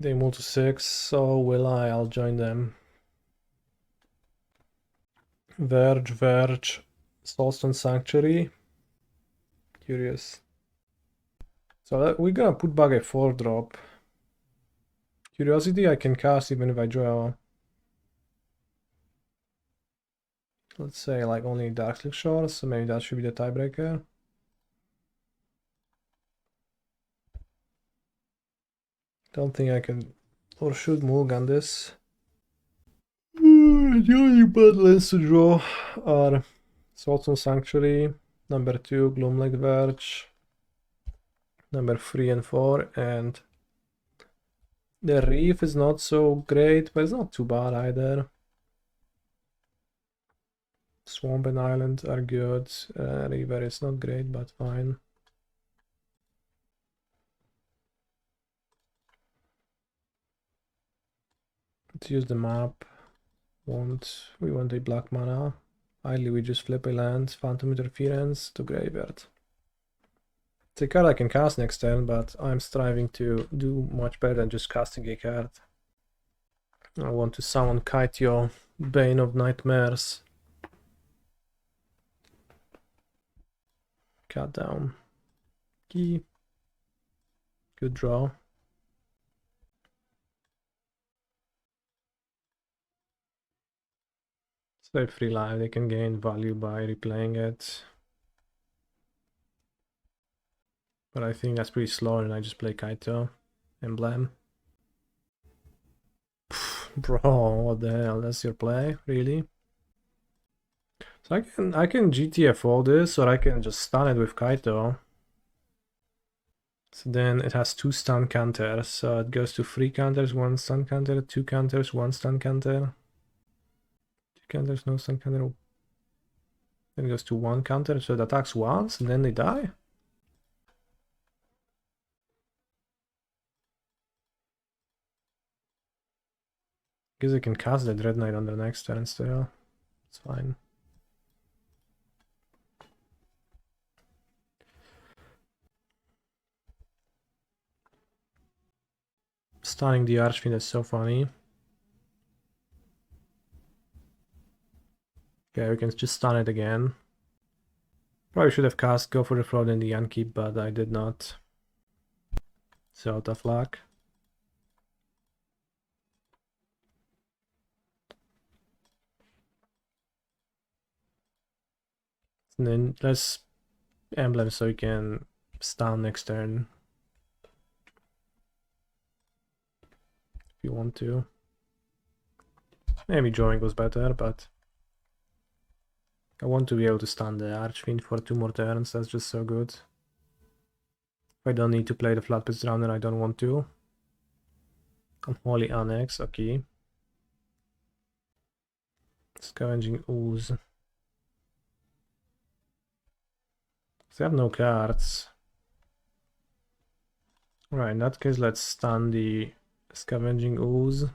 They move to 6, so will I. I'll join them. Verge, Soulstone Sanctuary. Curious. So we're gonna put back a 4-drop. Curiosity I can cast even if I draw. Let's say like only Darkslick Shores, so maybe that should be the tiebreaker. Don't think I can or should mulligan this. The only bad lands to draw are Soulstone Sanctuary, number 2, Gloomlake Verge, number 3 and 4, and the Reef is not so great, but it's not too bad either. Swamp and Island are good. River is not great, but fine. Let's use the map. We want a black mana. Ideally, we just flip a land, Phantom Interference to graveyard. It's a card I can cast next turn, but I'm striving to do much better than just casting a card. I want to summon Kaito, Bane of Nightmares. Cut down. Key. Good draw. So free life, they can gain value by replaying it. But I think that's pretty slow and I just play Kaito. Emblem. Bro, what the hell? That's your play? Really? So I can GTF all this, or I can just stun it with Kaito. So then it has 2 stun counters. So it goes to 3 counters, 1 stun counter, 2 counters, 1 stun counter. 2 counters, no stun counter. Then it goes to 1 counter, so it attacks once and then they die. Guess I can cast the Dread Knight on the next turn still. It's fine. Stunning the Archfiend is so funny. Okay, we can just stun it again. Probably should have cast Go for the Fraud in the Unkeep, but I did not. So tough luck. And then let's emblem so we can stun next turn. If you want to. Maybe drawing was better, but I want to be able to stun the Archfiend for 2 more turns, that's just so good. If I don't need to play the Floodpits Drowner, I don't want to. Unholy Annex, okay. Scavenging Ooze. They have no cards. Alright, in that case, let's stun the Scavenging Ooze.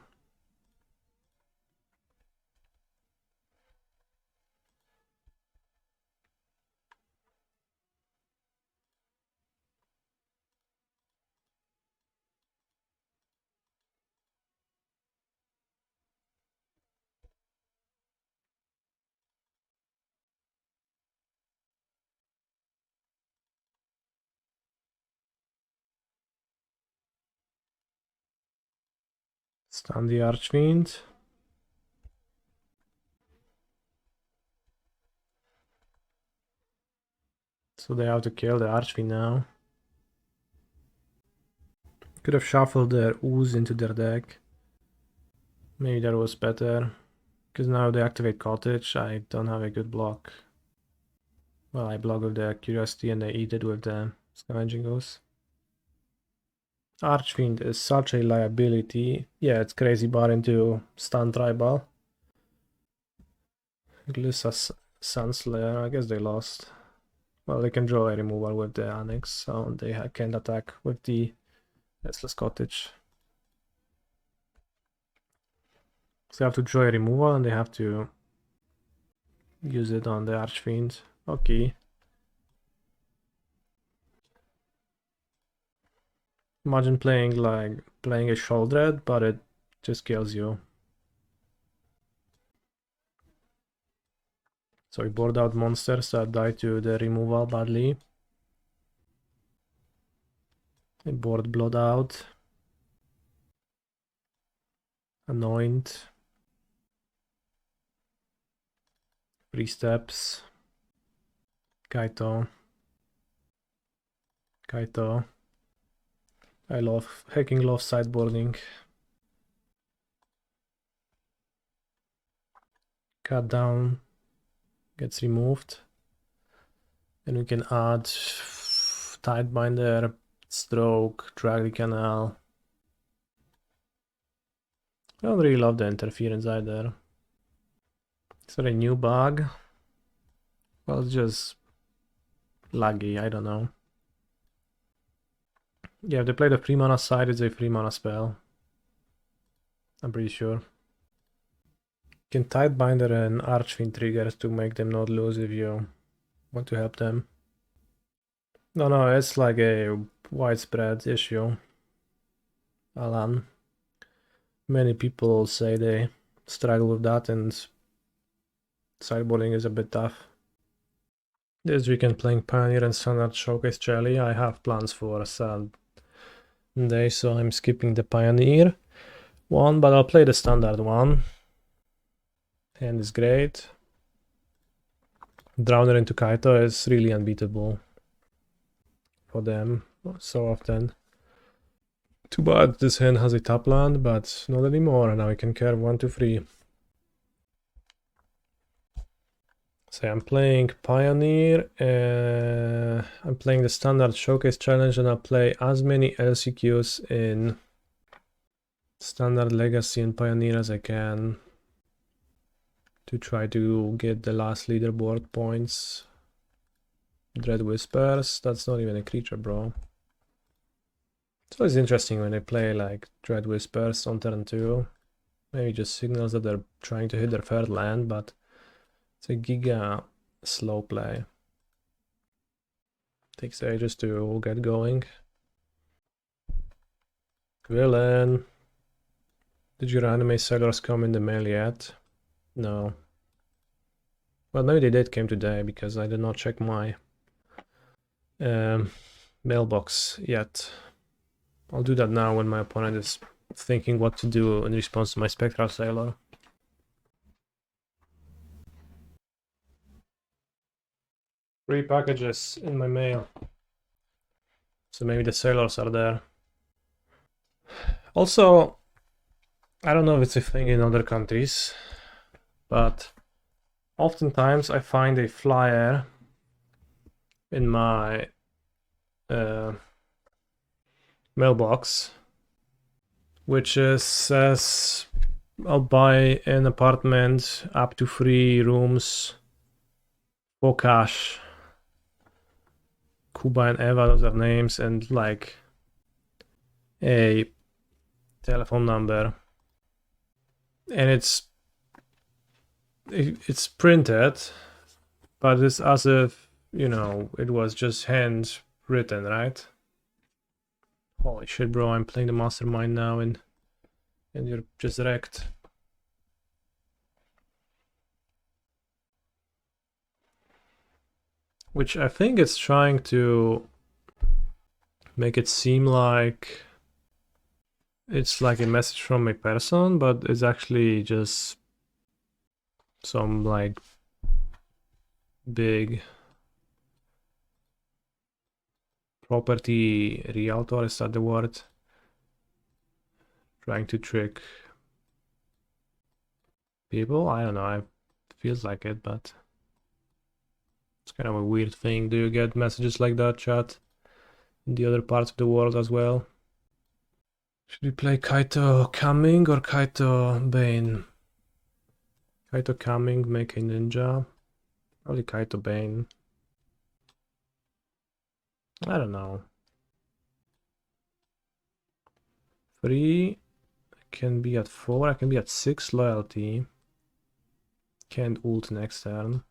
Stun the Archfiend. So they have to kill the Archfiend now. Could have shuffled their Ooze into their deck. Maybe that was better. Because now they activate Cottage, I don't have a good block. Well, I block with the Curiosity and they eat it with the Scavenging Ooze. Archfiend is such a liability. Yeah, it's crazy bar into stun tribal. Glissa Sunslayer, I guess they lost. Well, they can draw a removal with the Annex, so they can't attack with the Restless Cottage. So they have to draw a removal and they have to use it on the Archfiend. Okay. Imagine playing a Sheoldred, but it just kills you. So we board out monsters that die to the removal badly. We board Blot Out. Anoint. 3 steps. Kaito. Kaito. I love hacking, love sideboarding. Cut down gets removed. And we can add Tidebinder, Stroke, Drag the Canal. I don't really love the interference either. Is there a new bug? Well, it's just laggy, I don't know. Yeah, if they play the 3 mana side, it's a 3 mana spell. I'm pretty sure. You can Tidebinder and Archfiend triggers to make them not lose if you want to help them. No, it's like a widespread issue. Alan. Many people say they struggle with that, and sideboarding is a bit tough. This weekend playing Pioneer and Standard Showcase Jelly. I have plans for Sunday, so I'm skipping the Pioneer one, but I'll play the Standard one. Hand is great. Drowner into Kaito is really unbeatable for them so often. Too bad this hand has a top land, but not anymore. Now I can curve 1, 2, 3. So I'm playing Pioneer, I'm playing the Standard Showcase Challenge, and I'll play as many LCQs in Standard, Legacy and Pioneer as I can to try to get the last leaderboard points. Dread Whispers, that's not even a creature, bro. It's always interesting when they play like Dread Whispers on turn 2. Maybe just signals that they're trying to hit their third land, but it's a giga slow play. Takes ages to get going. Villain. Did your anime sailors come in the mail yet? No. Well, maybe they did came today because I did not check my mailbox yet. I'll do that now when my opponent is thinking what to do in response to my Spectral Sailor. Three packages in my mail. So maybe the sailors are there. Also, I don't know if it's a thing in other countries, but oftentimes I find a flyer in my mailbox which says I'll buy an apartment up to 3 rooms for cash. Kuba and Eva, those are names, and like a telephone number, and it's printed, but it's as if, you know, it was just hand written, right? Holy shit, bro, I'm playing the Mastermind now and you're just wrecked. Which I think it's trying to make it seem like it's like a message from a person, but it's actually just some like big property realtor, is that the word? Trying to trick people? I don't know, it feels like it, but it's kind of a weird thing. Do you get messages like that, chat, in the other parts of the world as well? Should we play Kaito Cunning or Kaito Bane? Kaito Cunning, make a ninja. Probably Kaito Bane. I don't know. 3. I can be at 4. I can be at 6 loyalty. Can't ult next turn.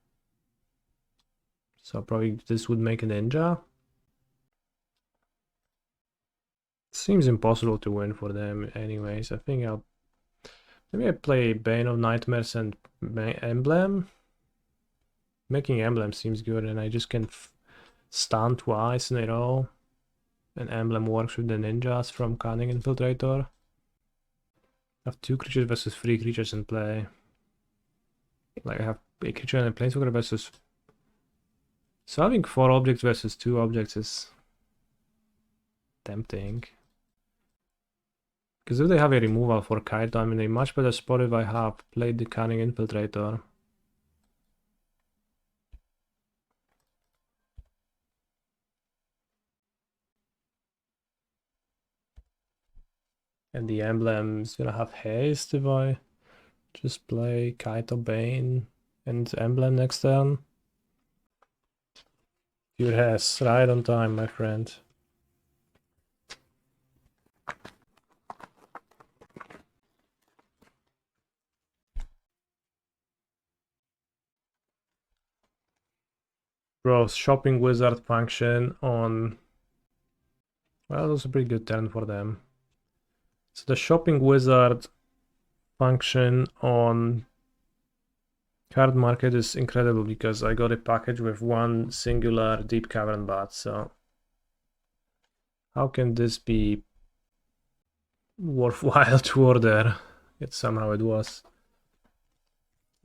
So probably this would make a ninja. Seems impossible to win for them anyways. I think maybe I play Bane of Nightmares and Emblem. Making Emblem seems good, and I just can stun twice in a row. And Emblem works with the ninjas from Cunning Infiltrator. I have 2 creatures versus 3 creatures in play. Like I have a creature and a planeswalker versus... So having 4 objects versus 2 objects is tempting. Because if they have a removal for Kaito, I'm in a much better spot if I have played the Cunning Infiltrator. And the emblem is gonna have haste if I just play Kaito Bane and emblem next turn. Duress, right on time, my friend. Bro, shopping wizard function on... Well, that was a pretty good turn for them. So the shopping wizard function on card market is incredible because I got a package with 1 singular deep cavern bot, so how can this be worthwhile to order? Yet somehow it was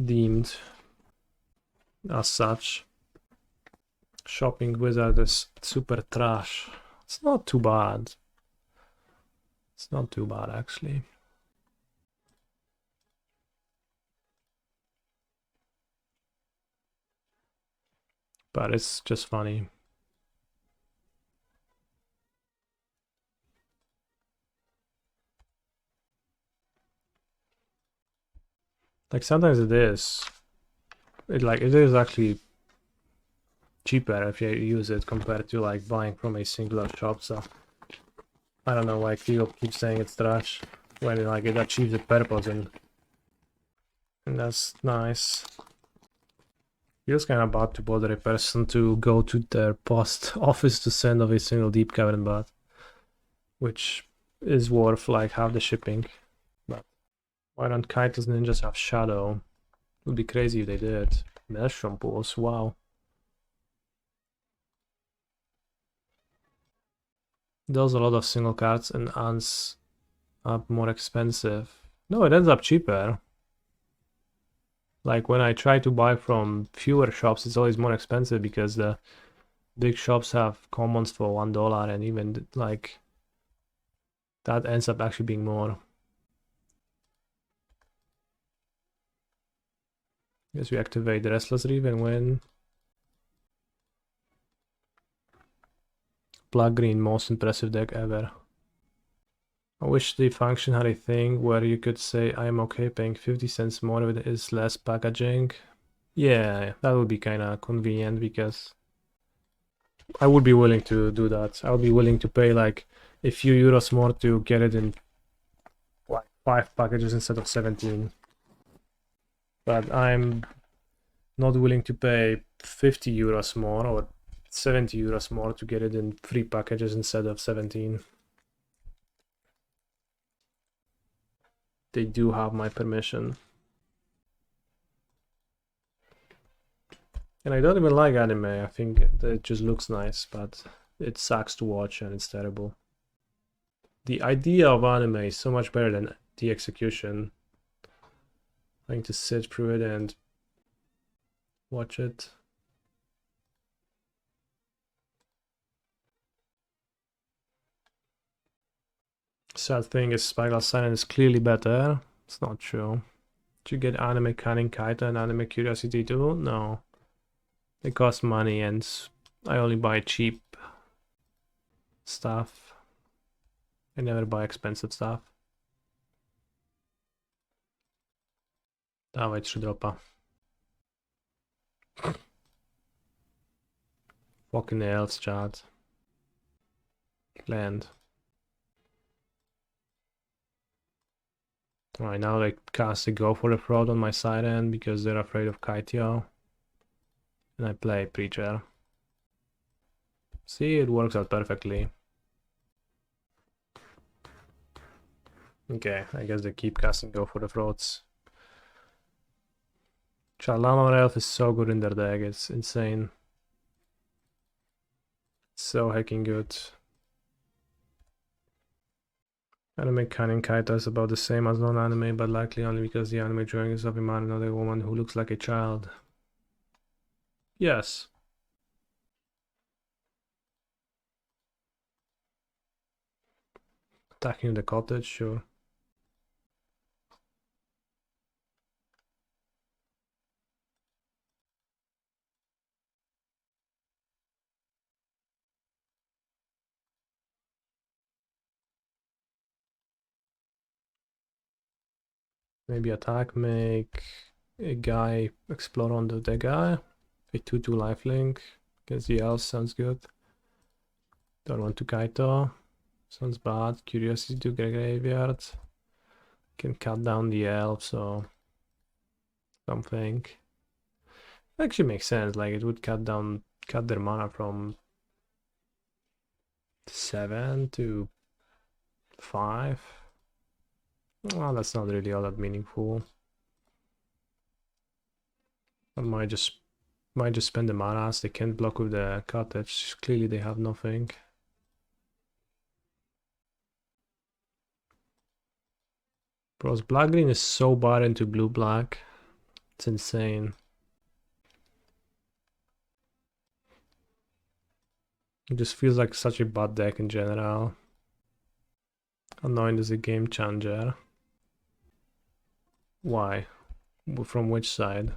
deemed as such. Shopping wizard is super trash. It's not too bad. It's not too bad actually. But it's just funny. Like sometimes it is. It is actually cheaper if you use it compared to like buying from a singular shop, so I don't know why people keep saying it's trash when like it achieves the purpose and that's nice. Feels kind of bad to bother a person to go to their post office to send off a single deep cavern bot, which is worth like half the shipping. But why don't Kaito's ninjas have shadow? It would be crazy if they did. Maelstrom pools, wow. There's a lot of single cards and ants are more expensive. No, it ends up cheaper. Like when I try to buy from fewer shops, it's always more expensive because the big shops have commons for $1 and even like that ends up actually being more. Guess we activate the Restless Reef and win. Black green, most impressive deck ever. I wish the function had a thing where you could say I'm okay paying 50 cents more if it is less packaging. Yeah, that would be kind of convenient because I would be willing to do that. I would be willing to pay like a few euros more to get it in like 5 packages instead of 17. But I'm not willing to pay 50 euros more or 70 euros more to get it in 3 packages instead of 17. They do have my permission. And I don't even like anime. I think it just looks nice, but it sucks to watch and it's terrible. The idea of anime is so much better than the execution. Trying to sit through it and watch it. Sad thing is Spyglass Siren is clearly better. It's not true. Did you get anime Cunning, Kaito and anime Curiosity too? No. They cost money and I only buy cheap stuff. I never buy expensive stuff. Dawaj 3 dropa. Fucking nails, chat. Land. Alright, now they cast a Go for the Fraud on my side end because they're afraid of Kaito. And I play Preacher. See, it works out perfectly. Okay, I guess they keep casting Go for the Frauds. Charlano Elf is so good in their deck, it's insane. So hacking good. Anime Cunning Kaito is about the same as non-anime, but likely only because the anime drawing is of a man, not a woman who looks like a child. Yes. Attacking the cottage, sure. Maybe attack, make a guy explode on the guy. A 2/2 lifelink. Against the elf sounds good. Don't want to Kaito. Sounds bad. Curiosity to graveyard. Can cut down the elf, so something. Actually makes sense, like it would cut their mana from 7 to 5. Well, that's not really all that meaningful. I might just spend the mana as they can't block with the cottage. Clearly they have nothing. Bros, black green is so bad into blue black. It's insane. It just feels like such a bad deck in general. Anoint is a game changer. Why? From which side?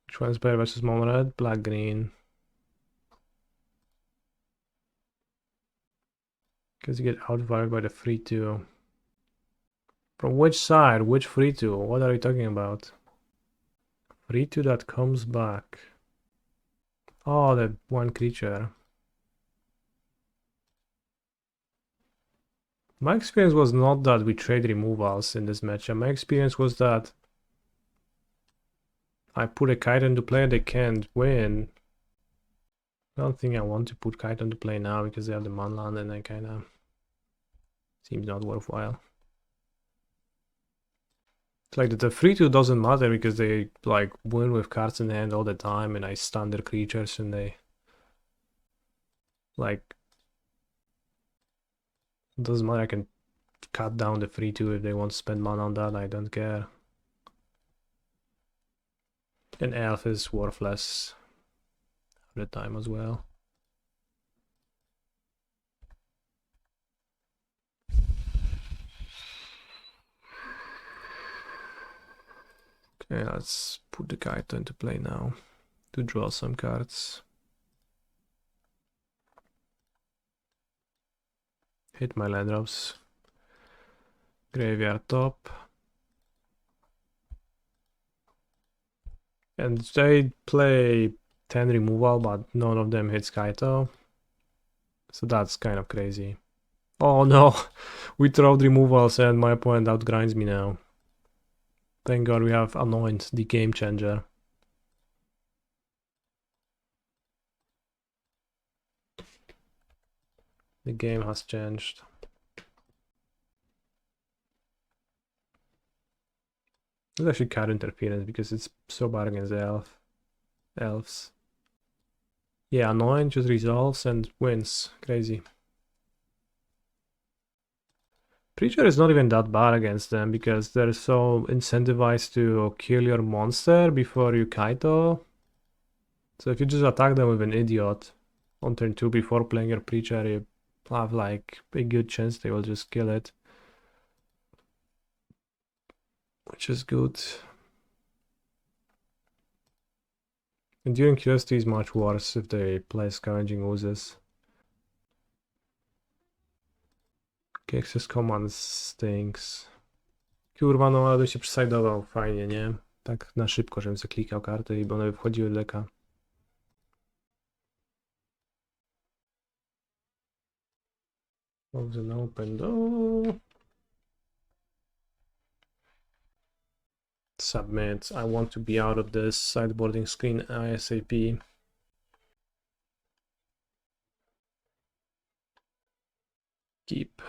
Which one's better versus mono red? Black green. Because you get outfired by the 3/2. From which side? Which 3/2? What are you talking about? 3/2 that comes back. Oh, that one creature. My experience was not that we trade removals in this matchup. My experience was that I put a Kaito into play and they can't win. I don't think I want to put Kaito into play now because they have the Manland and it kind of seems not worthwhile. It's like the 3/2 doesn't matter because they like win with cards in hand all the time and I stun their creatures and they like it doesn't matter. I can cut down the 3/2 if they want to spend mana on that. I don't care. And elf is worthless at the time as well. Okay, let's put the Kaito into play now to draw some cards. Hit my land drops. Graveyard top. And they play 10 removal, but none of them hits Kaito. So that's kind of crazy. Oh no, we throwed removals and my opponent outgrinds me now. Thank god we have Anoint, the game changer. The game has changed. It's actually card interference because it's so bad against the elves. Yeah, Anoint just resolves and wins. Crazy. Preacher is not even that bad against them because they're so incentivized to kill your monster before you Kaito. So if you just attack them with an idiot on turn 2 before playing your Preacher, you have like a good chance they will just kill it. Which is good. Enduring Curiosity is much worse if they play Scavenging Oozes. Access Command stinks. Kurwa, no ale się przesidował fajnie, nie? Tak na szybko, żebym sobie klikał karty i one wchodziły do deka. Close and open door. Submit. I want to be out of this sideboarding screen ASAP. Keep.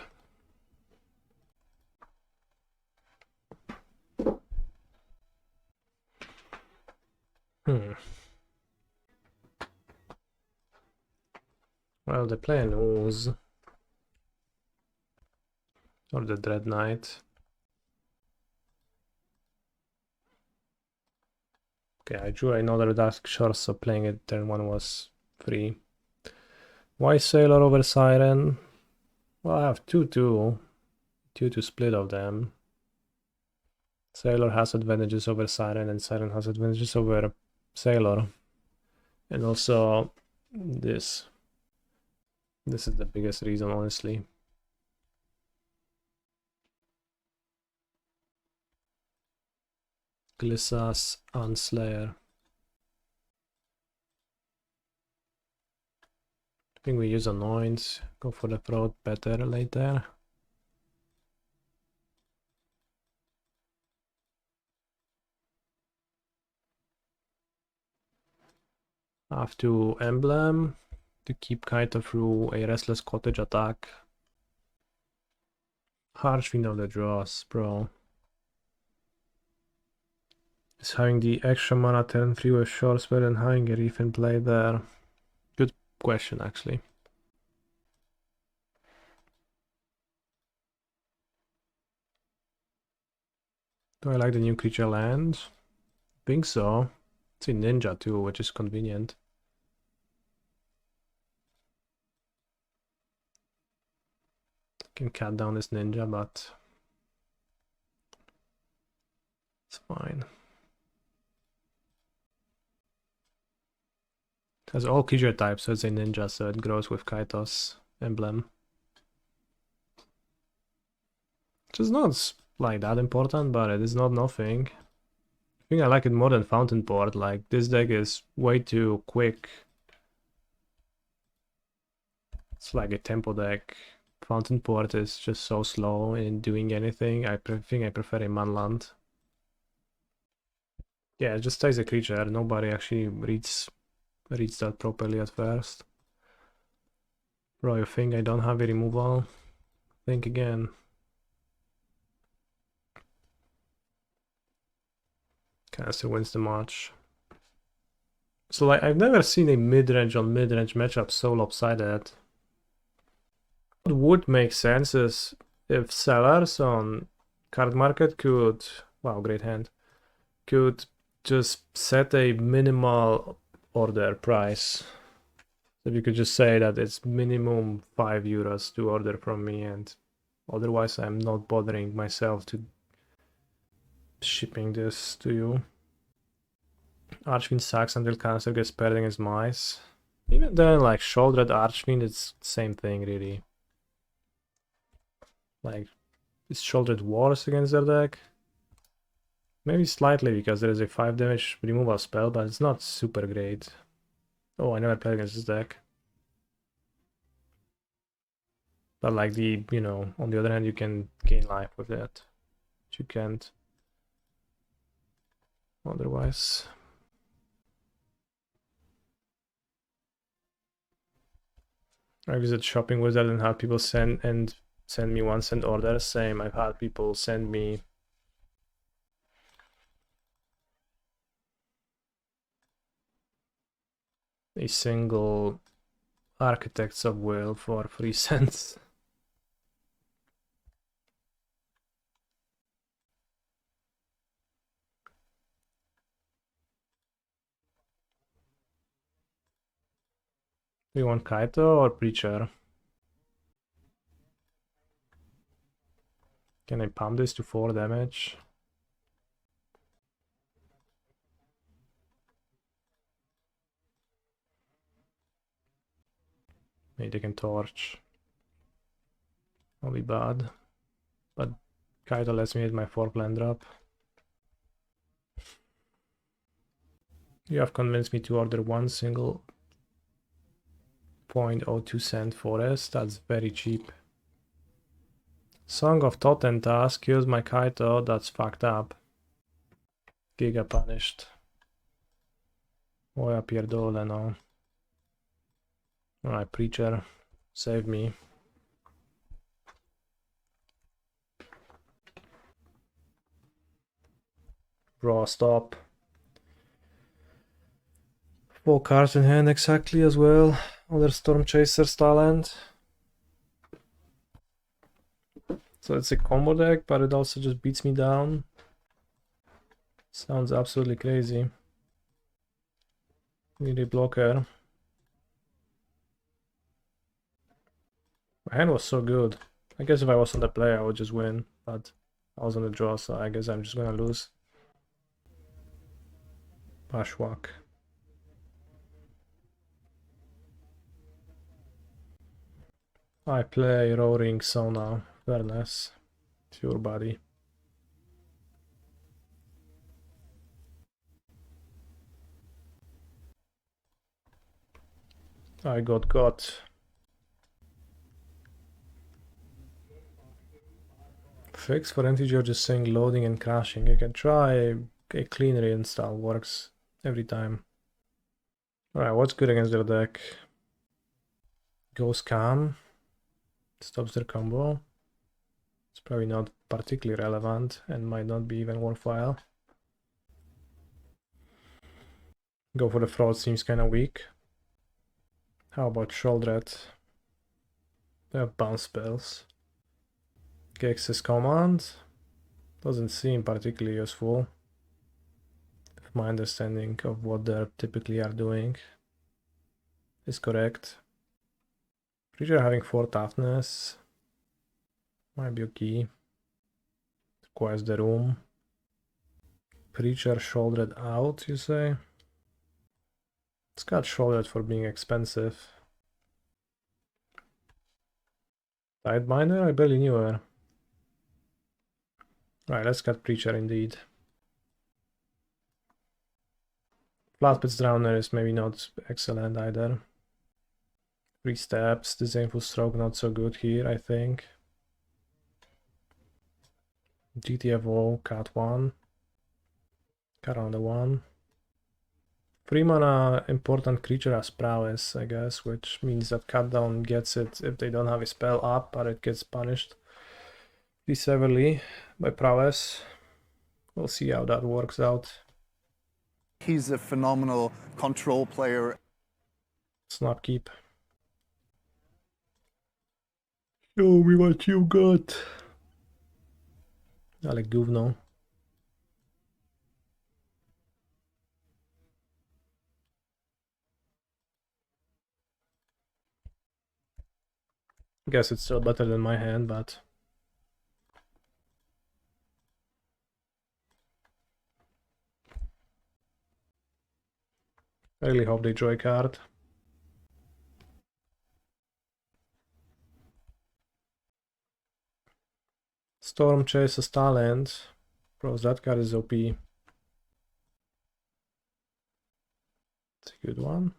Well, they play an Ooze. Or the Dread Knight. Okay, I drew another Darkslick Shores, so playing it turn 1 was free. Why Sailor over Siren? Well, I have 2-2. 2 to split of them. Sailor has advantages over Siren, and Siren has advantages over Sailor. And also this. This is the biggest reason, honestly. Glissas and Slayer. I think we use Anoint, go for the throat better later. Have to Emblem to keep Kaito through a Restless Cottage attack. Harshwind of the Dross, bro. Is having the extra mana turn 3 with Shores better than having a Reef in play there? Good question, actually. Do I like the new creature land? Think so. It's a ninja too, which is convenient. Can cut down this ninja, but it's fine. It has all creature types, so it's a ninja, so it grows with Kaito's emblem. Which is not like that important, but it is not nothing. I think I like it more than Fountain Port. Like, this deck is way too quick. It's like a tempo deck. Fountain Port is just so slow in doing anything. I think I prefer a Manland. Yeah, it just takes a creature. Nobody actually reads that properly at first. Bro, you think I don't have a removal? Think again. Kanister wins the match. So like, I've never seen a mid-range on mid-range matchup so lopsided. What would make sense is if sellers on card market could, wow, great hand, could just set a minimal order price. So you could just say that it's minimum 5 euros to order from me, and otherwise I'm not bothering myself to shipping this to you. Archfiend sucks until Cancer gets paired against mice. Even then, like Sheoldred Archfiend, it's the same thing really. Like, is Sheoldred worse against their deck? Maybe slightly, because there is a 5 damage removal spell, but it's not super great. Oh, I never played against this deck. But like you know, on the other hand, you can gain life with that. Which you can't otherwise. I visit Shopping Wizard and have people send me 1 cent orders. Same, I've had people send me a single Architects of Will for 3 cents. Do you want Kaito or Preacher? Can I pump this to 4 damage? Maybe they can Torch. That'll be bad. But Kaito lets me hit my 4 land drop. You have convinced me to order 1 single 0.02 cent forest. That's very cheap. Song of Totenta kills my Kaito. That's fucked up. Giga punished. Oja pierdolę, no. Alright, Preacher. Save me. Draw, stop. 4 cards in hand exactly as well. Other Storm Chaser's talent. So it's a combo deck, but it also just beats me down. Sounds absolutely crazy. Need a blocker. My hand was so good. I guess if I was on the play, I would just win, but I was on the draw, so I guess I'm just gonna lose. Bushwhack. I play Roaring Sauna, Fairness, Pure Body. I got. Fix for MTGO just saying loading and crashing. You can try a clean reinstall, works every time. Alright, what's good against their deck? Goes Calm. Stops their combo. It's probably not particularly relevant and might not be even worthwhile. Go for the Fraud seems kinda weak. How about Sheoldred? They have bounce spells. Gex's command doesn't seem particularly useful. If my understanding of what they typically are doing is correct. Creature having 4 toughness might be okay. Requires the room. Preacher Shouldered out, you say? It's got Shouldered for being expensive. Tidebinder? I barely knew her. Right, let's cut Preacher indeed. Floodpits Drowner is maybe not excellent either. 3 steps, Disdainful Stroke not so good here, I think. GTFO, cut 1. Cut on the 1. 3 mana important creature has prowess, I guess, which means that cut down gets it if they don't have a spell up, but it gets punished pretty severely by prowess. We'll see how that works out. He's a phenomenal control player. Snap keep. Show me what you got. Ale gówno. Guess it's still better than my hand, but I really hope they draw a card. Storm Chaser's talent. Bros, that card is OP. It's a good one.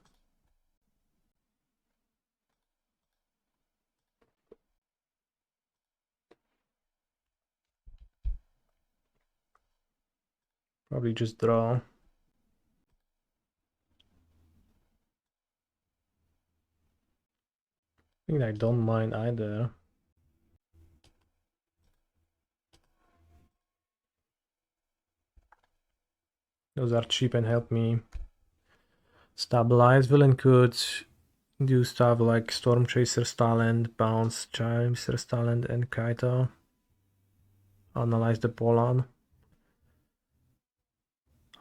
Probably just draw. I think I don't mind either. Those are cheap and help me stabilize. Villain could do stuff like Storm Chaser's talent, Bounce, Chaser's talent, and Kaito. Analyze the Polan.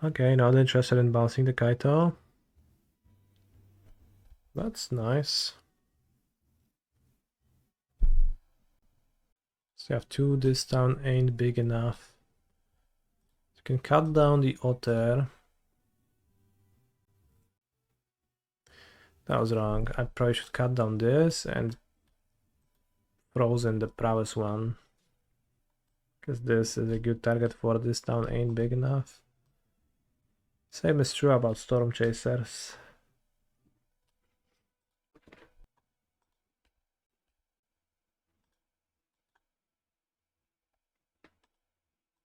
Okay, not interested in bouncing the Kaito. That's nice. So you have 2, this town ain't big enough. You can cut down the Otter. That was wrong. I probably should cut down this and frozen the prowess one. Because this is a good target for this town ain't big enough. Same is true about Storm Chasers.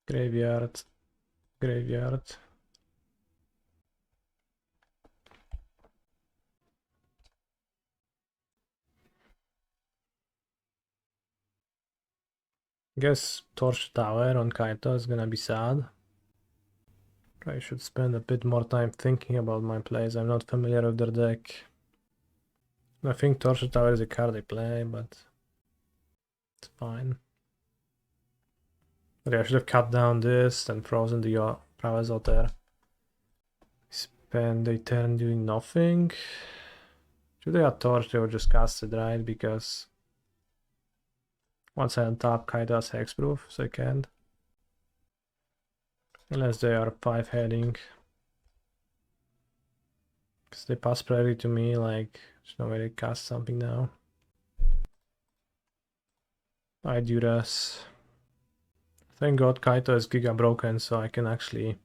Graveyard. Graveyard. Guess Torch Tower on Kaito is gonna be sad. I should spend a bit more time thinking about my plays. I'm not familiar with their deck. I think Torture Tower is a card I play, but it's fine. But yeah, I should have cut down this and frozen the Prowess Otter. Spend a turn doing nothing. Should they have Torch, they would just cast it, right? Because once I untap, Kaito has Hexproof, so I can't. Unless they are 5-heading. Because they pass priority to me, like, there's no way to cast something now. I Duress. Thank God Kaito is Giga broken, so I can actually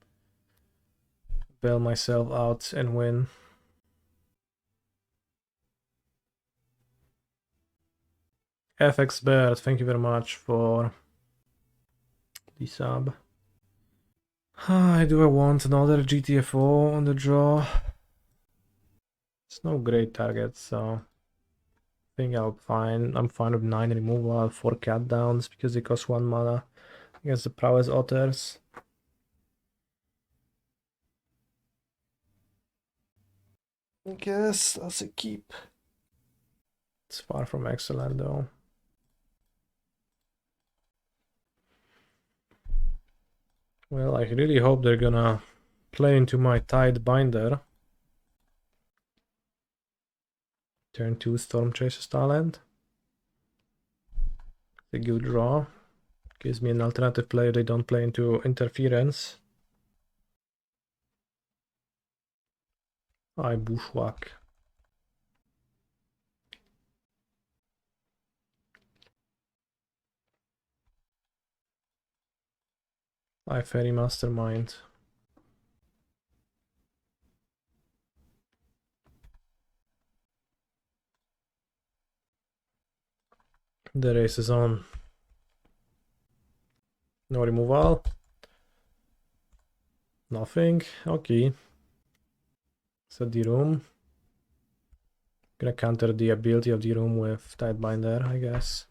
bail myself out and win. FX Bear, thank you very much for the sub. Do I want another GTFO on the draw? It's no great target, so I think I'm fine with 9 removal, 4 cat downs because they cost 1 mana against the Prowess Otters. I guess that's a keep. It's far from excellent though. Well, I really hope they're gonna play into my Tidebinder. Turn 2 Storm Chaser's talent. A good draw. Gives me an alternative play they don't play into interference. I bushwhack. I Faerie Mastermind. The race is on. No removal. Nothing. Okay. Set the room. Gonna counter the ability of the room with Tidebinder, I guess.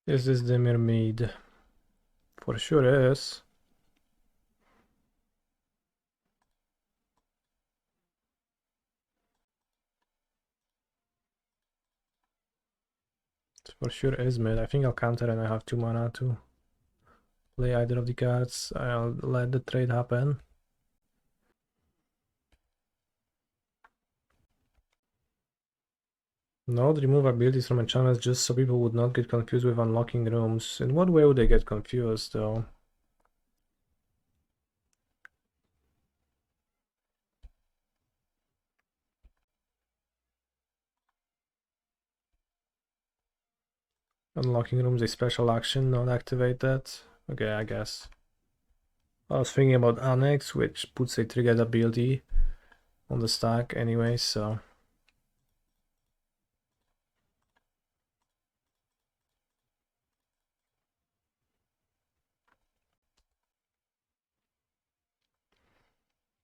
Is this Dimir made? For sure is. It for sure is mid. I think I'll counter and I have 2 mana to play either of the cards. I'll let the trade happen. No, remove abilities from enchantments just so people would not get confused with unlocking rooms. In what way would they get confused though? Unlocking rooms a special action, not activate that. Okay, I guess. I was thinking about Annex, which puts a triggered ability on the stack anyway, so.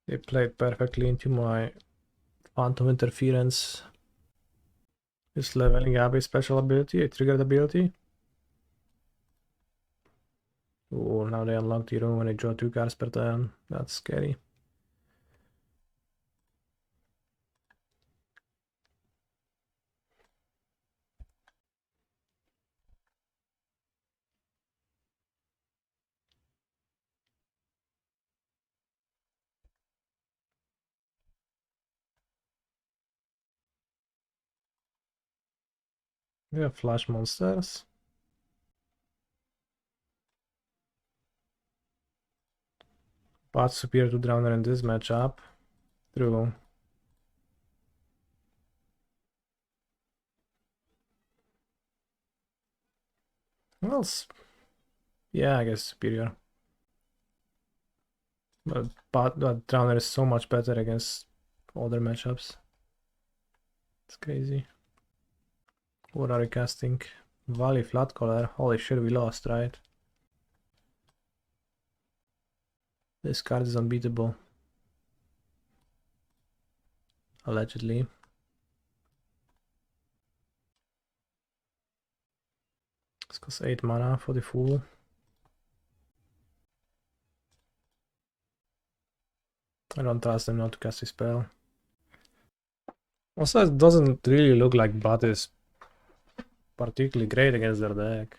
They played perfectly into my Phantom Interference. Is leveling up a special ability, a triggered ability. Oh, now they unlock the room when they draw 2 cards per turn. That's scary. We have flash monsters. But superior to Drowner in this matchup. True. Well, yeah, I guess superior. But Drowner is so much better against other matchups. It's crazy. What are we casting? Valley Flatcaller. Holy shit, we lost, right? This card is unbeatable. Allegedly. This costs 8 mana for the Fool. I don't trust them not to cast a spell. Also, it doesn't really look like Bot is particularly great against their deck.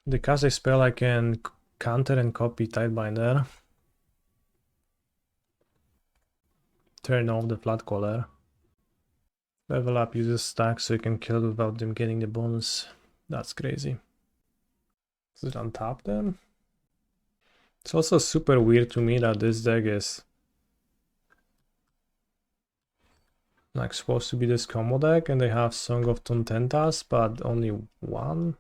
They cast a spell, I can counter and copy Tidebinder. Turn off the Flatcaller. Level up uses stack so you can kill without them getting the bonus. That's crazy. Is it on top then? It's also super weird to me that this deck is like supposed to be this combo deck and they have Song of Tontentas, but only one.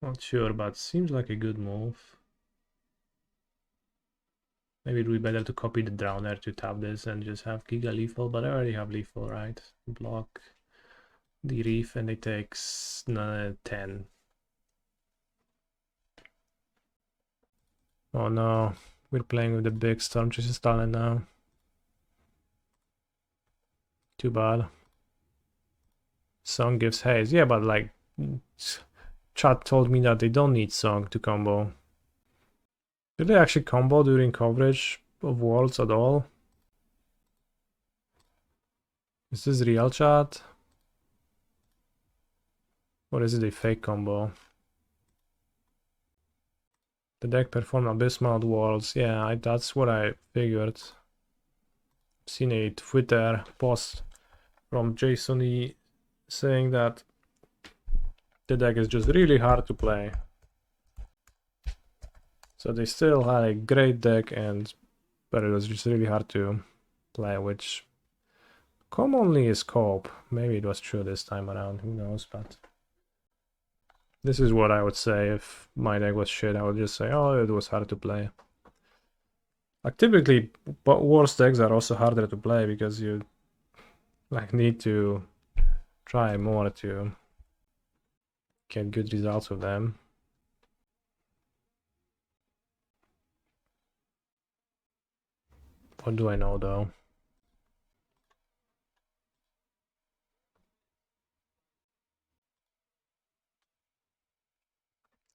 Not sure, but seems like a good move. Maybe it would be better to copy the Drowner to tap this and just have Giga Lethal, but I already have Lethal, right? Block the Reef and it takes 10. Oh no, we're playing with the big Stormchaser Stalin now. Too bad. Song gives haste. Yeah, but like, chat told me that they don't need Song to combo. Did they actually combo during coverage of Worlds at all? Is this real, chat? Or is it a fake combo? The deck performed abysmal at Worlds. Yeah, that's what I figured. Seen a Twitter post from Jason E saying that the deck is just really hard to play. So they still had a great deck, but it was just really hard to play, which commonly is cope. Maybe it was true this time around, who knows, but this is what I would say if my deck was shit. I would just say, oh, it was hard to play. Like typically, but worse decks are also harder to play because you like need to try more to get good results with them. What do I know though?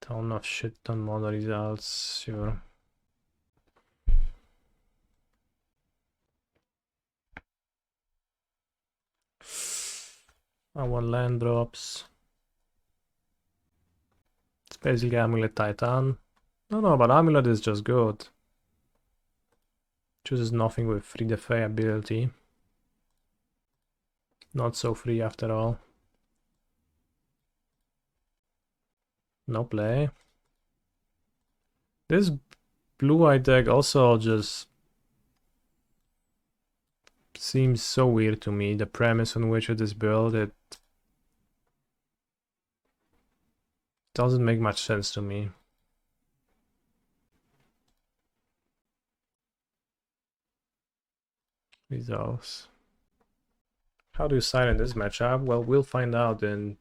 Ton of shit, ton more results, sure. I want land drops. It's basically Amulet Titan. No, but Amulet is just good. Chooses nothing with free defay ability. Not so free after all. No play. This blue-eye deck also just seems so weird to me. The premise on which it is built, it doesn't make much sense to me. Resolves. How do you silent this matchup? Well, we'll find out in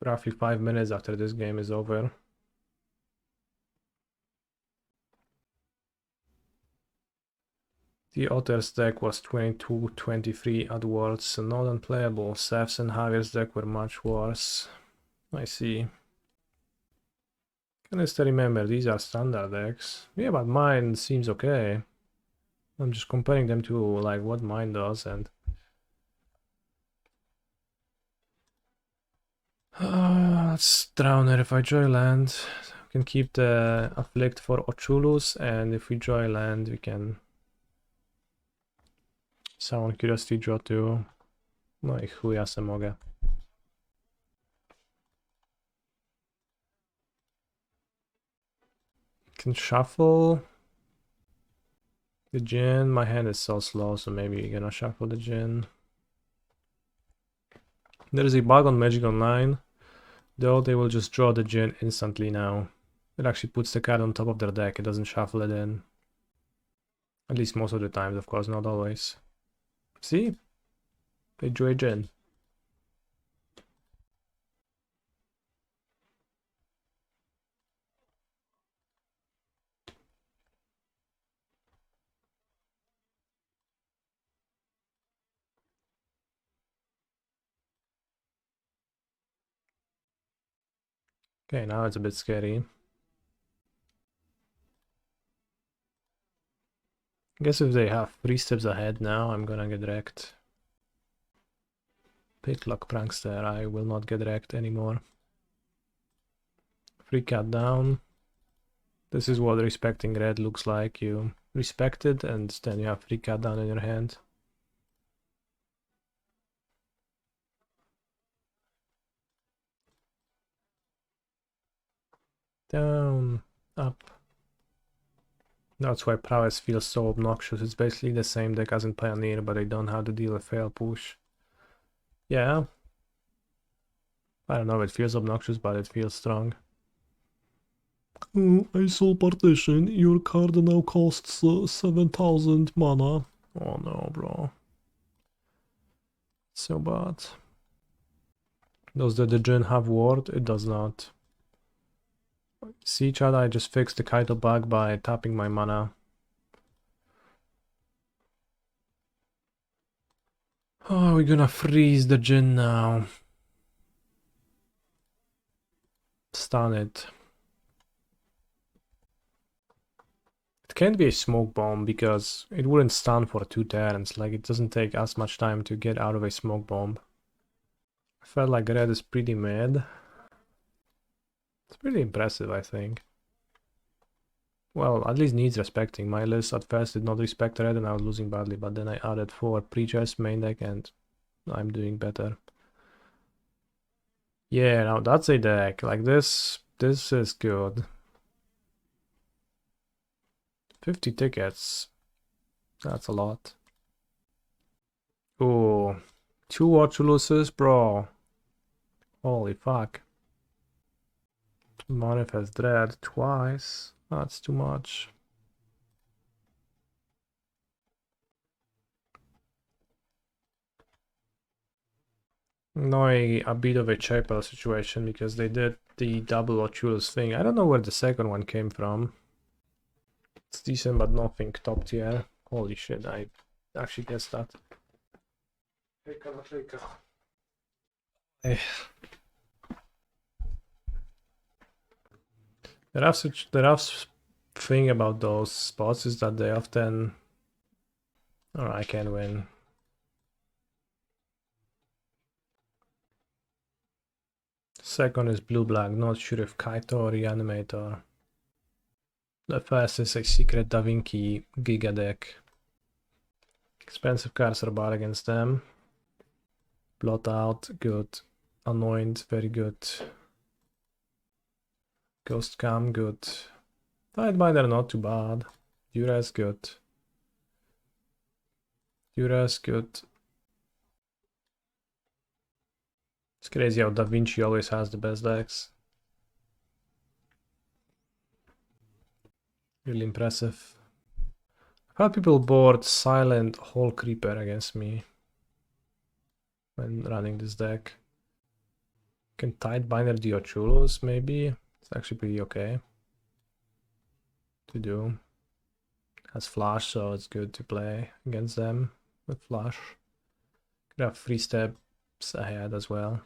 roughly 5 minutes after this game is over. The Otter's deck was 22-23 at Worlds, so not unplayable. Seth's and Javier's deck were much worse. I see. Can I still remember, these are standard decks. Yeah, but mine seems okay. I'm just comparing them to like what mine does, and let's Drowner. If I joy land, we can keep the Afflict for Ochulus, and if we joy land, we can summon Curiosity Draw too. No i chuja se mogę. Can shuffle. The Djinn, my hand is so slow, so maybe you're gonna shuffle the Djinn. There is a bug on Magic Online, though they will just draw the Djinn instantly now. It actually puts the card on top of their deck, it doesn't shuffle it in. At least most of the times, of course, not always. See? They drew a Djinn. Okay, now it's a bit scary. I guess if they have 3 steps ahead now, I'm gonna get wrecked. Picklock Prankster, I will not get wrecked anymore. Free cut down. This is what respecting red looks like. You respect it and then you have free cut down in your hand. Down, up. That's why Prowess feels so obnoxious. It's basically the same deck as in Pioneer, but they don't have to deal with fail push. Yeah. I don't know, it feels obnoxious, but it feels strong. I saw Partition. Your card now costs 7000 mana. Oh no, bro. So bad. Does the Djinn have ward? It does not. See, chat, I just fixed the Kaito bug by tapping my mana. Oh, we're gonna freeze the Djinn now. Stun it. It can't be a smoke bomb because it wouldn't stun for 2 turns. Like, it doesn't take as much time to get out of a smoke bomb. I felt like red is pretty mad. It's pretty impressive, I think. Well, at least needs respecting. My list at first did not respect red and I was losing badly, but then I added 4 pre-chess main deck and I'm doing better. Yeah, now that's a deck. Like this is good. 50 tickets. That's a lot. Ooh, 2 Watchuluses, bro. Holy fuck. Manifest Dread twice. That's too much. No, a bit of a chapel situation because they did the double Ochulus thing. I don't know where the second one came from. It's decent, but nothing top tier. Holy shit, I actually guessed that. Eh. The rough thing about those spots is that they often... Oh, I can win. Second is blue-black, not sure if Kaito or Reanimator. The first is a secret Da Vinci Giga deck. Expensive cards are bad against them. Blot Out, good. Anoint, very good. Ghost Cam, good. Tidebinder, not too bad. Duress, good. Duress, good. It's crazy how Da Vinci always has the best decks. Really impressive. I've had people board Silent Hole Creeper against me when running this deck. Can Tidebinder Diochulos, maybe? It's actually pretty okay to do. Has flash, so it's good to play against them with flash. Could have 3 steps ahead as well.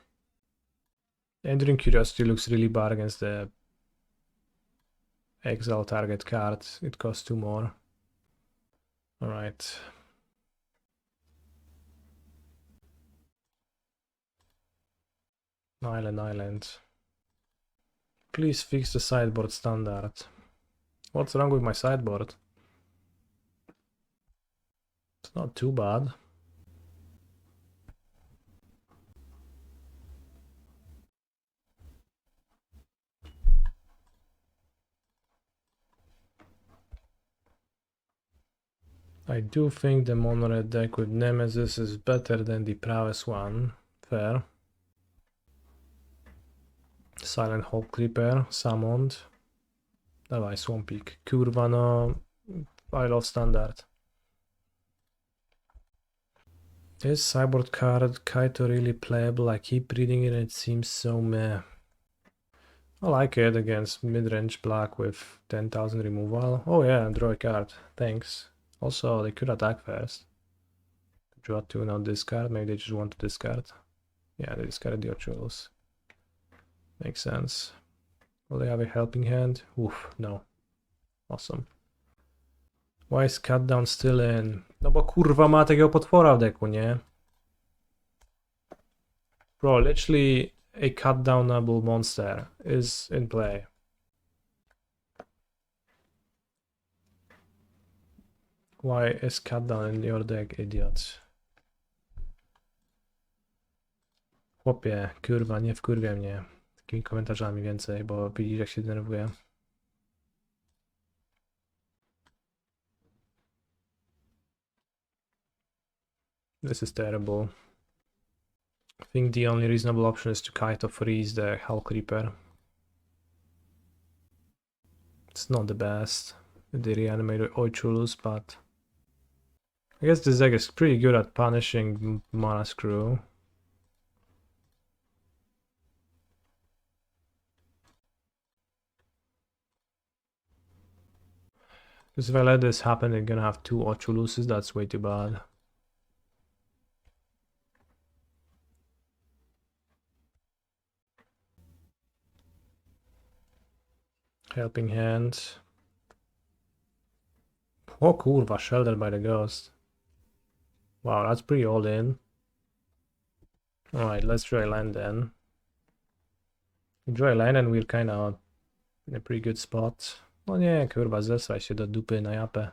Enduring Curiosity looks really bad against the exile target card. It costs 2 more. Alright. Island. Please fix the sideboard standard. What's wrong with my sideboard? It's not too bad. I do think the mono red deck with Nemesis is better than the prowess one. Fair. Silent Hawk Creeper, summoned. Dawaj, Swampik. Kurwa no, I love standard. Is sideboard card Kaito really playable? I keep reading it and it seems so meh. I like it against mid-range black with 10,000 removal. Oh yeah, draw a card. Thanks. Also, they could attack first. Draw 2, not discard. Maybe they just want to discard. Yeah, they discarded the Ochulos. Makes sense. Will they have a helping hand? Oof, no. Awesome. Why is Cut Down still in? No bo kurwa ma takiego potwora w deku, nie? Bro, literally a cut downable monster is in play. Why is cut down in your deck, idiot? Chłopie, kurwa, nie wkurwiaj mnie takimi komentarzami więcej, bo widzisz jak się denerwuję. This is terrible. I think the only reasonable option is to Kaito freeze the Hell Creeper. It's not the best. They reanimated Oichulus, but I guess this deck is pretty good at punishing Mana Screw. Because if I let this happen, they're gonna have 2 Ochuluses, that's way too bad. Helping Hand. Oh kurwa, Sheltered by the Ghost. Wow, that's pretty all in. Alright, let's try land then. Enjoy land and we're kinda in a pretty good spot. No nie, kurwa, zesraj się do dupy na japę.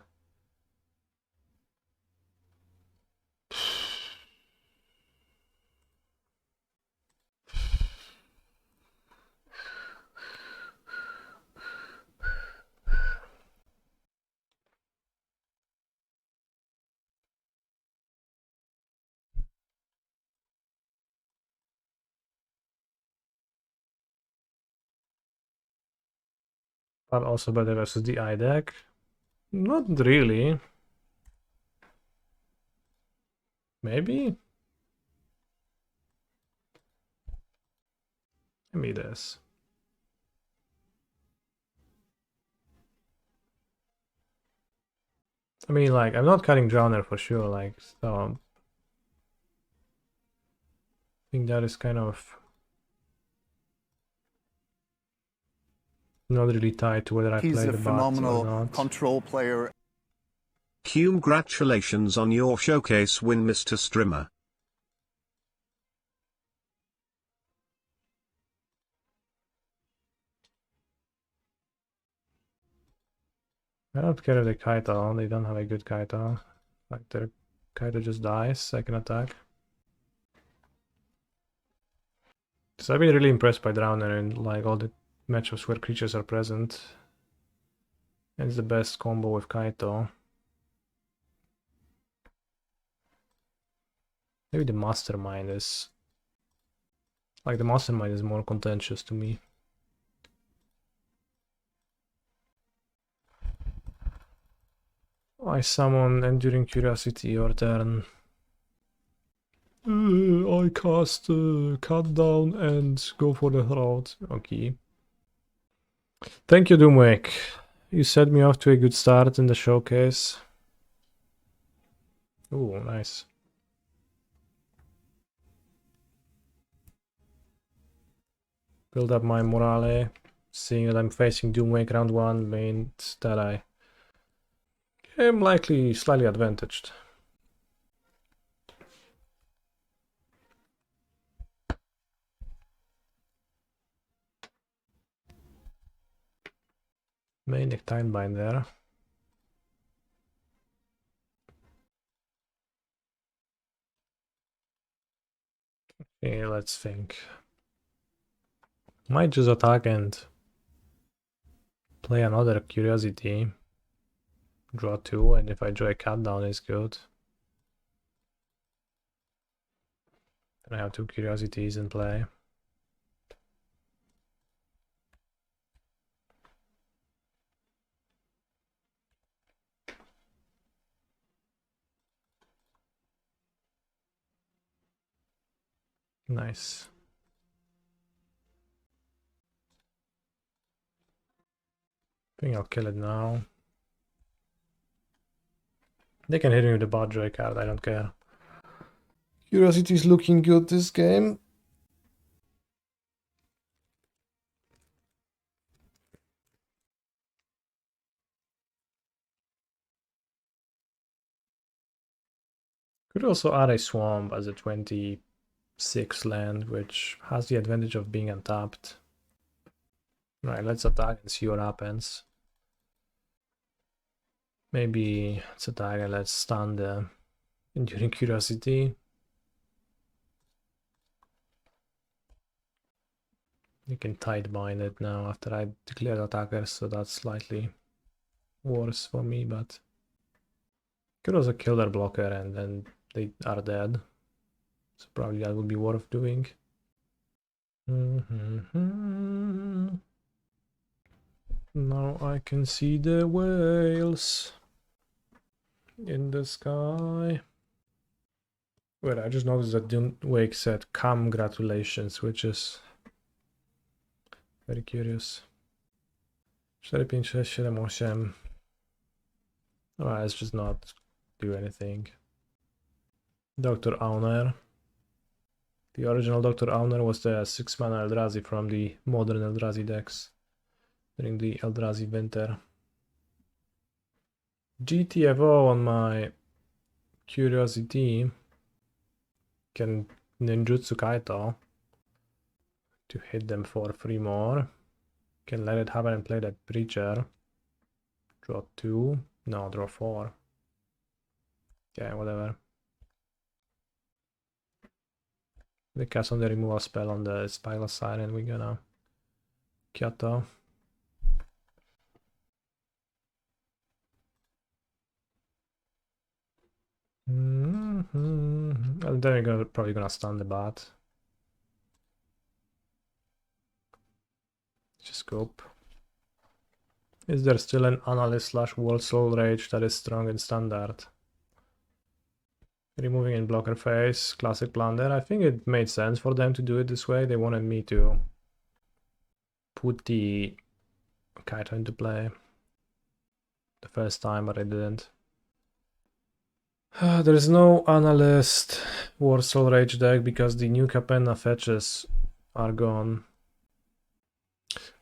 But also better versus the eye deck. Not really. Maybe? Give me this. I mean, like, I'm not cutting Drowner for sure, like, so... I think that is kind of... not really tied to whether I play the bot or not. He's a phenomenal control player. Congratulations on your showcase win, Mr. Streamer. I don't care if they Kaito, they don't have a good Kaito. Like their Kaito just dies, second attack. So I've been really impressed by Drowner in like all the matchups where creatures are present. And it's the best combo with Kaito. Maybe the Mastermind is... like the Mastermind is more contentious to me. I summon Enduring Curiosity your turn. I cast Cut Down and go for the route. Okay. Thank you, Doomwake. You set me off to a good start in the showcase. Ooh, nice. Build up my morale. Seeing that I'm facing Doomwake round 1 means that I am likely slightly advantaged. Main deck Tidebinder. Okay, let's think. Might just attack and play another Curiosity. draw 2, and if I draw a cut down, it's good. Then I have 2 curiosities in play. Nice. I think I'll kill it now. They can hit me with the bot joy card, I don't care. Curiosity is looking good this game. Could also add a swamp as a 26 land, which has the advantage of being untapped. Right, let's attack and see what happens. Maybe let's attack and let's stun the Enduring Curiosity. You can Tidebind it now after I declared attackers, so that's slightly worse for me, but could also kill their blocker and then they are dead. So probably that would be worth doing. Now I can see the whales in the sky. Wait, I just noticed that Wake said congratulations, which is very curious. 4, 5, 6, 7, 8. Alright, let's just not do anything. Dr. Auner. The original Dr. Auner was the 6-mana Eldrazi from the modern Eldrazi decks during the Eldrazi winter. GTFO on my Curiosity can ninjutsu Kaito to hit them for 3 more. Can let it happen and play that Breacher. Draw 2. No, draw 4. Okay, whatever. We cast on the removal spell on the Spyglass Siren, we're gonna Kaito. And then we're probably gonna stun the bot. Just scope. Is there still an Analyst / World Soul Rage that is strong in standard? Removing in blocker phase, classic blunder. I think it made sense for them to do it this way. They wanted me to put the Kaito into play the first time, but I didn't. There is no Analyst World Soul Rage deck because the new Capenna fetches are gone.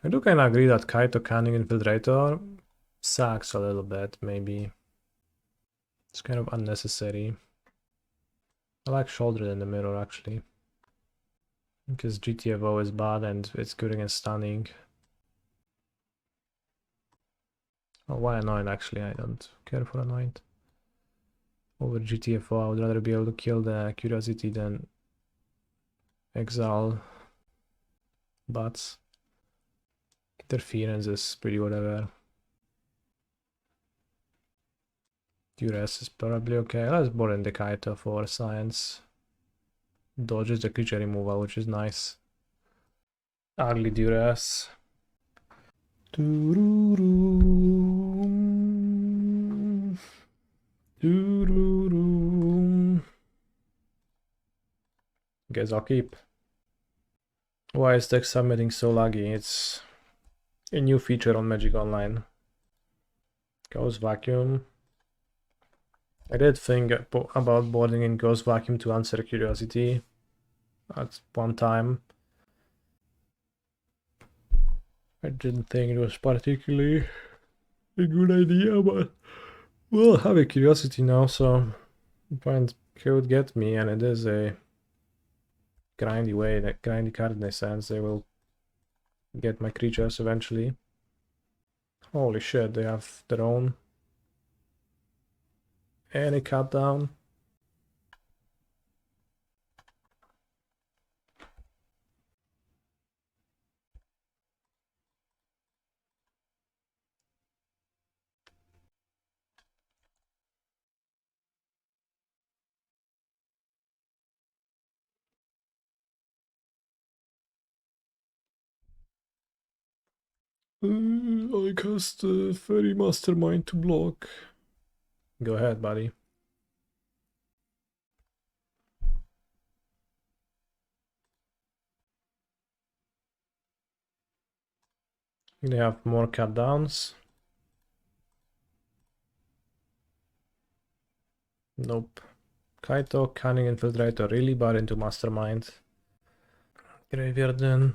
I do kind of agree that Kaito Cunning Infiltrator sucks a little bit, maybe. It's kind of unnecessary. I like Sheoldred in the mirror, actually. Because GTFO is bad and it's good against stunning. Oh, why Anoint, actually? I don't care for Anoint. Over GTFO, I would rather be able to kill the Curiosity than exile bots. Interference is pretty whatever. Duress is probably okay. Let's board in the Kaito for science. Dodges the creature removal, which is nice. Ugly Duress. Guess I'll keep. Why is deck submitting so laggy? It's a new feature on Magic Online. Ghost Vacuum. I did think about boarding in Ghost Vacuum to answer Curiosity at one time. I didn't think it was particularly a good idea, but we'll have a Curiosity now, so find he would get me, and it is a grindy way, that grindy card in a sense. They will get my creatures eventually. Holy shit, they have their own. And a cut down. I cast Faerie Mastermind to block. Go ahead, buddy. They have more cut downs. Nope. Kaito, Cunning, Infiltrator really bought into Mastermind. Graveyard then.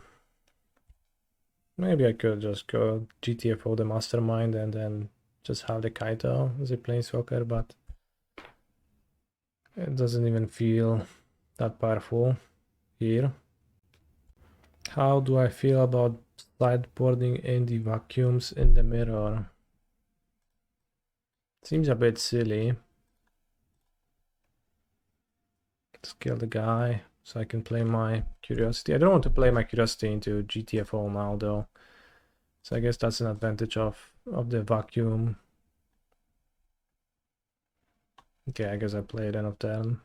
Maybe I could just go GTFO the Mastermind and then just have the Kaito as a Planeswalker, but it doesn't even feel that powerful here. How do I feel about sideboarding in the vacuums in the mirror? Seems a bit silly. Let's kill the guy so I can play my Curiosity. I don't want to play my Curiosity into GTFO now though. So I guess that's an advantage of the vacuum. Okay, I guess I play it end of turn.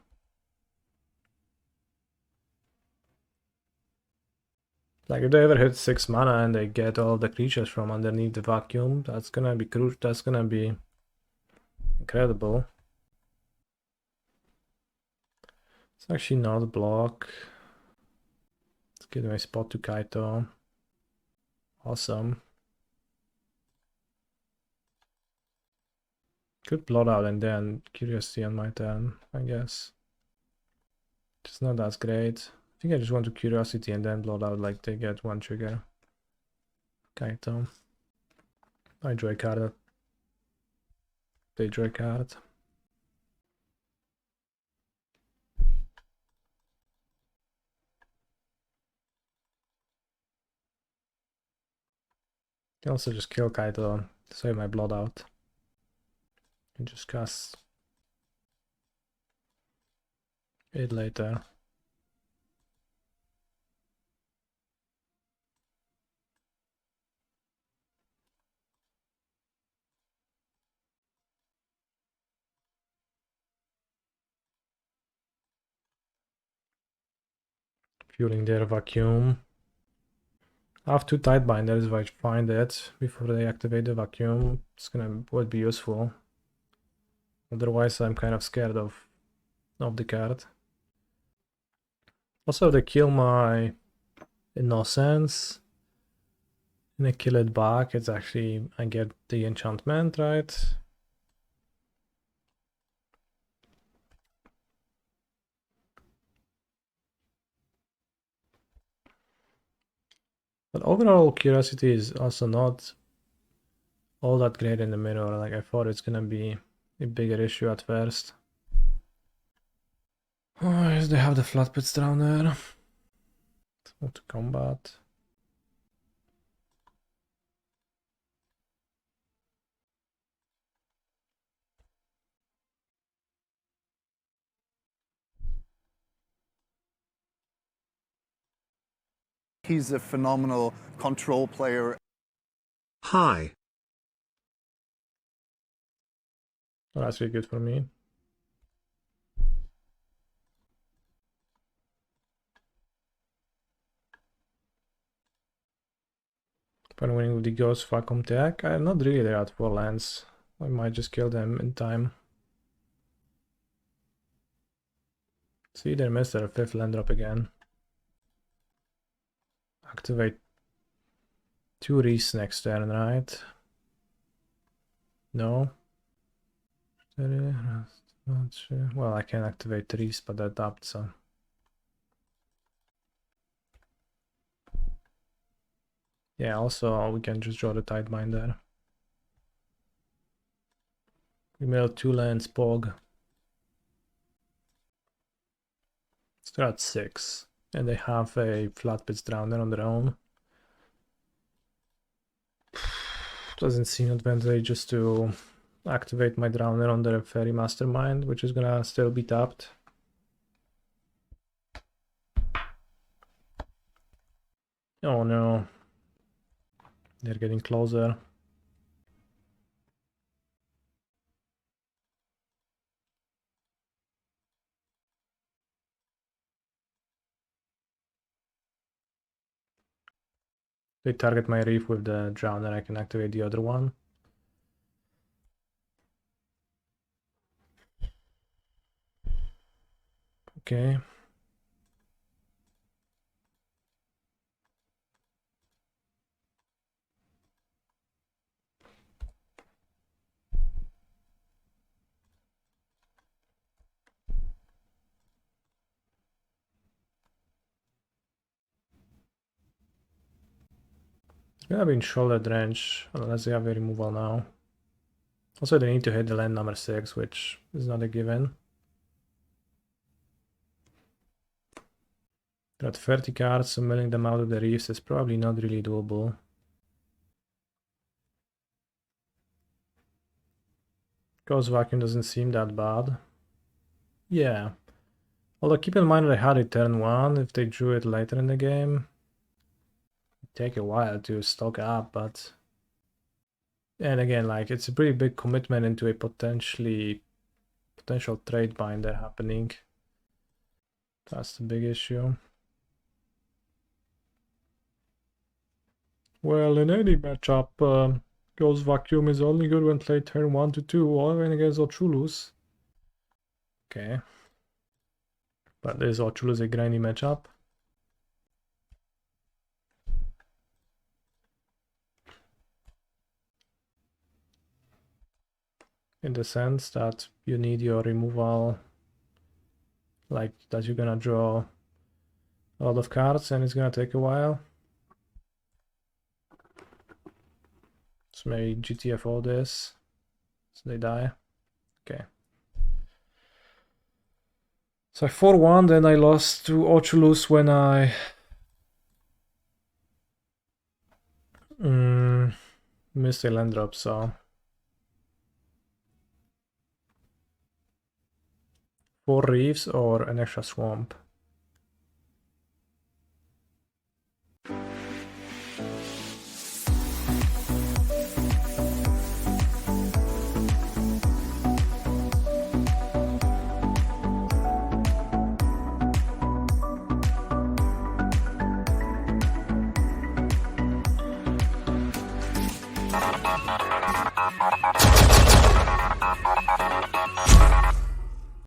Like if they ever hit 6 mana and they get all the creatures from underneath the vacuum, that's gonna be crucial. That's gonna be incredible. It's actually not a block. Let's give my spot to Kaito. Awesome. Could Blot Out and then Curiosity on my turn, I guess. It's not that great. I think I just want to Curiosity and then Blot Out like they get one trigger. Kaito. I draw a card. They draw a card. I can also just kill Kaito, save my Blot Out. And just cast it later. Fueling their vacuum. I have two Tidebinders if I find it before they activate the vacuum. It's would be useful. Otherwise I'm kind of scared of the card. Also they kill my Innocence. And I kill it back, it's actually I get the enchantment, right? But overall, Curiosity is also not all that great in the mirror. Like I thought it's gonna be a bigger issue at first. Oh, yes, they have the Floodpits Drowner. Move to combat. He's a phenomenal control player. Hi. Oh, that's really good for me. Upon winning with the Ghost Vacuum Tech, I'm not really there at 4 lands. I might just kill them in time. See, they missed their 5th land drop again. Activate 2 Reese next turn, right? No. Well, I can activate 3s, but they're tapped, so. Yeah, also we can just draw the Tidebinder. We made 2 lands Pog. So they're at 6. And they have a Floodpits Drowner on their own. Doesn't seem advantageous to activate my Drowner on their Faerie Mastermind, which is gonna still be tapped. Oh no. They're getting closer. They target my reef with the Drowner, I can activate the other one. Okay. It's gonna be in Sheoldred range, unless they have a removal now. Also, they need to hit the land number 6, which is not a given. Got 30 cards, so milling them out of the reefs is probably not really doable. Ghost Vacuum doesn't seem that bad. Yeah. Although keep in mind that I had it turn 1, if they drew it later in the game. It'd take a while to stock up, but... And again, like, it's a pretty big commitment into a potential trade binder happening. That's the big issue. Well, in any matchup, Ghost Vacuum is only good when played turn 1 to 2, or when against Ochulus. Okay. But is Ochulus a grindy matchup? In the sense that you need your removal, like that you're gonna draw a lot of cards and it's gonna take a while. So maybe GTFO this, so they die. Okay. So I 4-1, then I lost to Ochulus when I missed a land drop, so 4 reefs or an extra swamp.